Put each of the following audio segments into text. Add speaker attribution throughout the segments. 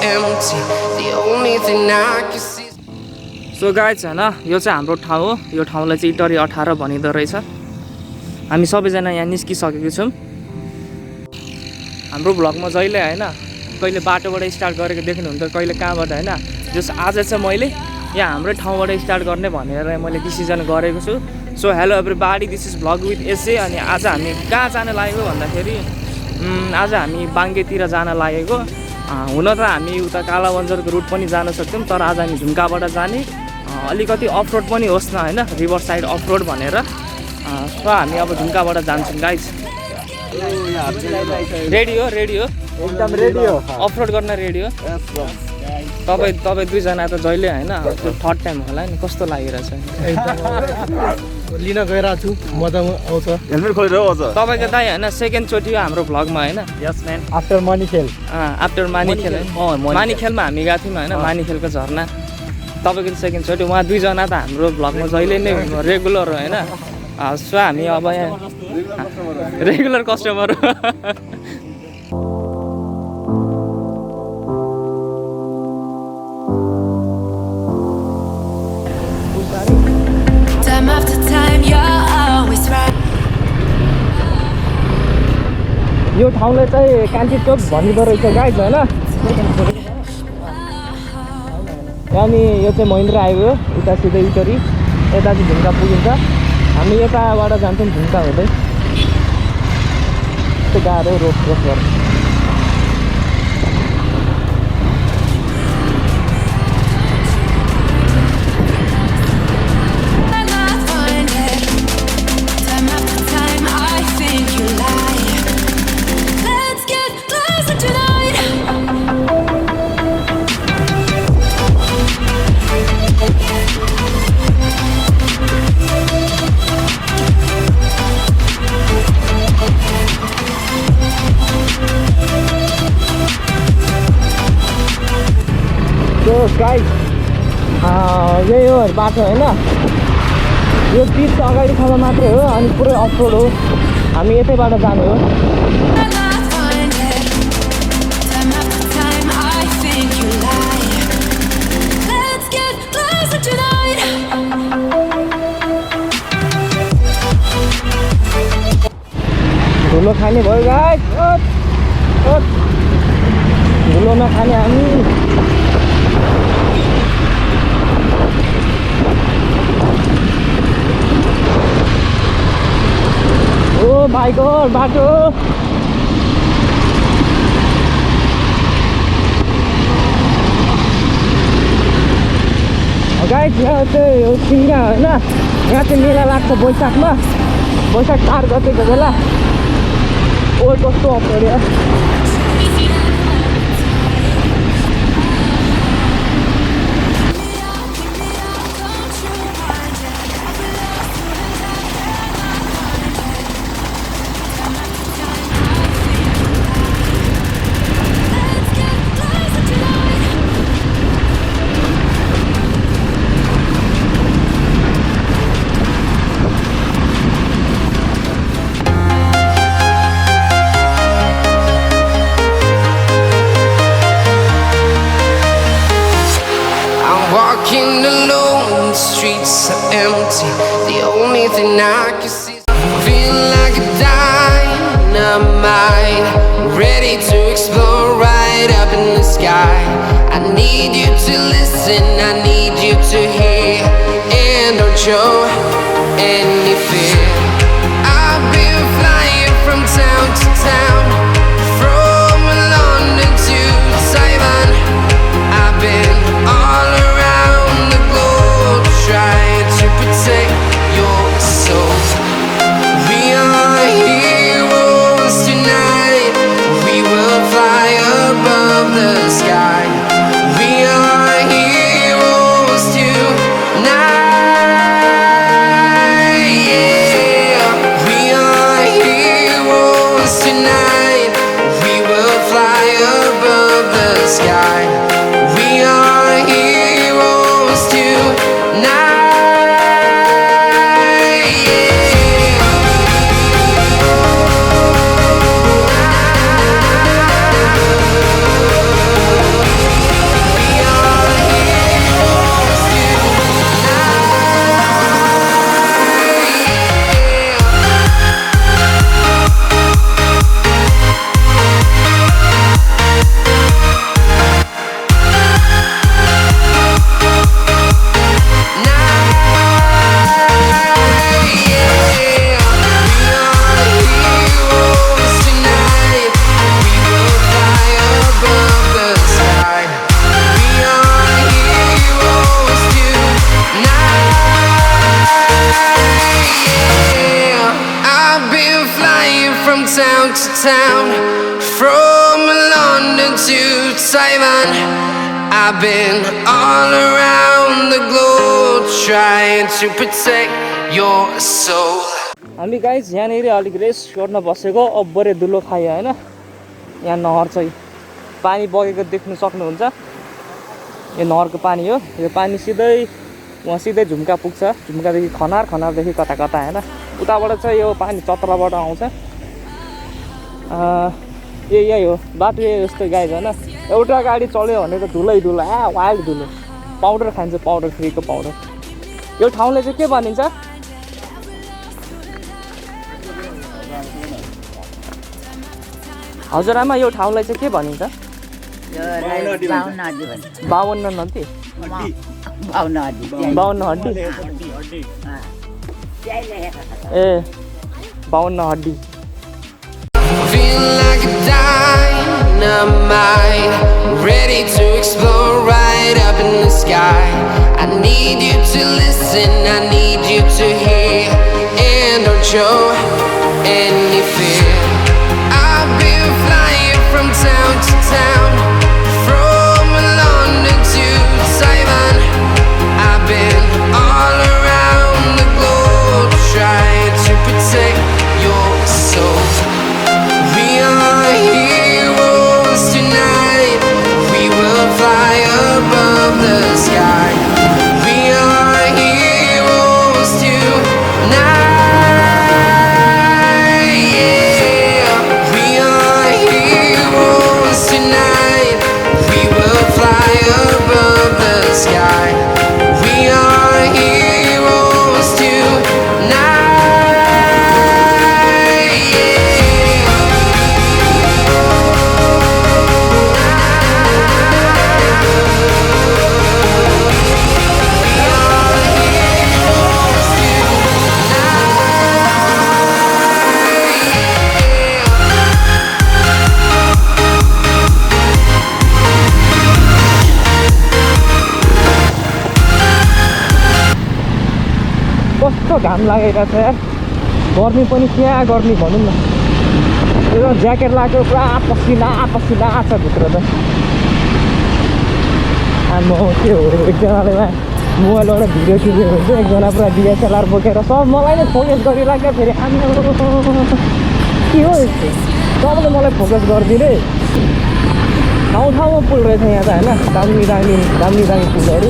Speaker 1: empty. The only thing I can see.
Speaker 2: So guys हैन यो चाहिँ हाम्रो ठाउँ हो यो ठाउँलाई चाहिँ इटरी 18 भनिँदो रहेछ हामी सबैजना यहाँ निस्किसकेको छौँ हाम्रो भ्लगमा जहिले हैन कहिले बाटोबाट स्टार्ट गरेको देख्नुहुन्छ कहिले कहाँबाट हैन जस आज चाहिँ मैले यहाँ हाम्रो ठाउँबाट स्टार्ट गर्ने भनेर मैले डिसिजन गरेको छु so hello everybody this is vlog with SA अनि आज हामी कहाँ जान लागेको भन्दाखेरि आज हामी बाङ्गेतिर जान लागेको हुन त हामी उता कालाबन्जरको रुट पनि जान सक्छौँ तर आज हामी झुम्काबाट जाने अलिकति अफरोड पनि होस् न हैन रिभर साइड अफरोड भनेर सो हामी अब झुम्काबाट जान्छौँ गाइज रेडी हो
Speaker 3: एकदम रेडी हो
Speaker 2: अफरोड गर्न रेडी हो तपाईँ दुईजना त जहिले हैन त्यो थर्ड टाइम होला नि कस्तो लागिरहेछ
Speaker 3: लिन गइरहेको छु मजा आउँछ हेलमेट खोलेर आउँछ
Speaker 2: तपाईँको दाइ हैन सेकेन्ड चोटि हो हाम्रो भ्लगमा हैन
Speaker 3: यस म्यान आफ्टर मनी खेल
Speaker 2: आफ्टर मानिखेल मानिखेलमा हामी गएको थियौँ हैन मानिखेलको झरना तपाईँको सेकेन्ड चोटि उहाँ दुईजना त हाम्रो भ्लगमा जहिले नै रेगुलर हो हैन सो हामी अब यहाँ रेगुलर कस्टमर हो
Speaker 4: Time after time, you're always right.
Speaker 2: यो ठाउँलाई चाहिँ कान्ति चोक भनिँदो रहेछ गाइज होइन अनि यो चाहिँ महिन्द्रा हाइवे हो उता सिधै इटरी यता चाहिँ झुम्का पुगिन्छ हामी यताबाट जान्छौँ झुम्का हुँदै यस्तो गाह्रो रोक गरेर
Speaker 4: Time after time, I think you lie. Let's get closer tonight.
Speaker 2: So guys यही हो बाटो होइन यो पिच अगाडिसम्म मात्रै हो अनि पुरै अफरोड हो हामी यतैबाट जाने हो
Speaker 4: Time after time, I think you lie. Let's get closer tonight.
Speaker 2: धुलो खाने भयो गाइज धुलो नखाने हामी ओ माई गॉड बाटो गाइज यहाँ चाहिँ सिङ्गा होइन यहाँ चाहिँ मेला लाग्छ वैशाखमा वैशाख 4 गतेको बेला ओ कस्तो अप्ठ्यारो
Speaker 1: Walking alone, the streets are empty. The only thing I can see is feel like a dynamite, ready to explode right up in the sky. I need you to listen, I need you to hear, and don't show any fear. I've been flying from town to town, from London to Taiwan. I've been all around the globe trying to protect your soul. We are heroes tonight. We will fly above the sky. We are heroes tonight. town, from London to Taiwan. I've been all around the globe trying to protect your soul.
Speaker 2: हामी guys यहाँनिर अलिक rest गर्न बसेको अब्बरे दुलो खायो हैन यहाँ नहर चाहिँ पानी बगेको देख्न सक्नुहुन्छ यो नहरको पानी हो यो पानी सिधै वहाँ सिधै झुम्का पुग्छ झुम्कादेखि खनारदेखि कता कता हैन उताबाट चाहिँ यो पानी चत्रबाट आउँछ यही हो बाटो यस्तो गाइस हैन एउटा गाडी चल्यो भने त धुलै धुलो वाइल्ड धुलो पाउडर खान्छ पाउडर फ्रीको पाउडर यो ठाउँले चाहिँ के भनिन्छ हजुरआमा यो ठाउँलाई चाहिँ के भनिन्छ बावन्न नदी बावन्न हड्डी ए बावन्न हड्डी
Speaker 1: Feel like a dynamite, ready to explode right up in the sky. I need you to listen, I need you to hear, and don't show any fear. I've been flying from town to town, from London to Taiwan. I've been all around the globe trying to protect your soul. We are heroes tonight. We will fly above the sky. We are heroes tonight. Yeah. We are heroes tonight. We will fly above the sky. We are heroes tonight. Yeah.
Speaker 2: कस्तो घाम लागेको छ यार गर्मी पनि क्या गर्मी भनौँ न यो ज्याकेट लगाएको पुरा पसिना छ भित्र त आम्म के हो एकजनाले मोबाइलबाट भिडियो खिचेको हुन्छ एकजना पुरा डिएसएलआर बोकेर सब मलाई नै फोकस गरिराख्यो फेरि आम्म के हो यस्तो सबले मलाई फोकस गरिदिने ठाउँमा पुल रहेछ यहाँ त होइन दामी पुलहरू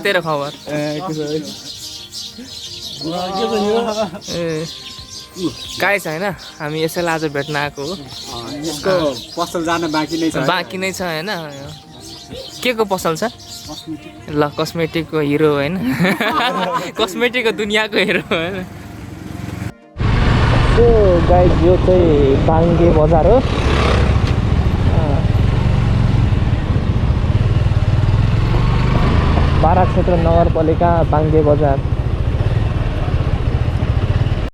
Speaker 2: तेरो खबर गाइस हैन हामी यसैलाई आज भेट्न आएको हो
Speaker 3: यसको पसल जान बाँकी नै छ
Speaker 2: हैन के को पसल छ ल कस्मेटिकको हिरो हैन कस्मेटिकको दुनियाँको हिरो हैन सो गाइस यो चाहिँ बाङ्गे बजार हो बारा क्षेत्र नगरपालिका बाङ्गे बजार